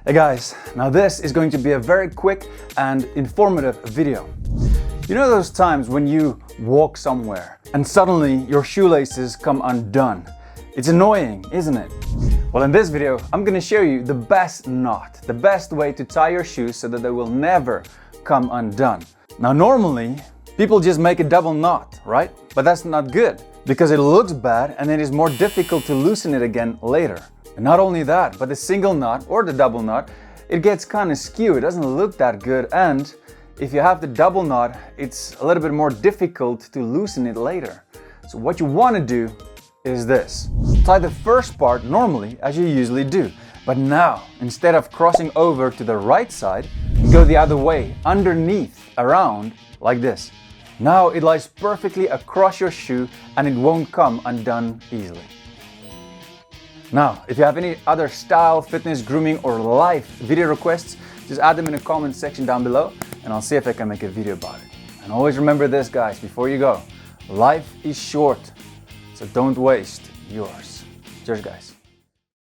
Hey guys, now this is going to be a very quick and informative video. You know those times when you walk somewhere and suddenly your shoelaces come undone? It's annoying, isn't it? Well, in this video, I'm going to show you the best knot, the best way to tie your shoes so that they will never come undone. Now normally, people just make a double knot, right? But that's not good because it looks bad and it is more difficult to loosen it again later. And not only that, but the single knot or the double knot, it gets kind of skewed. It doesn't look that good. And if you have the double knot, it's a little bit more difficult to loosen it later. So what you want to do is this. Tie the first part normally as you usually do. But now, instead of crossing over to the right side, you go the other way, underneath, around, like this. Now it lies perfectly across your shoe and it won't come undone easily. Now, if you have any other style, fitness, grooming or life video requests, just add them in the comment section down below and I'll see if I can make a video about it. And always remember this, guys, before you go. Life is short, so don't waste yours. Cheers, guys.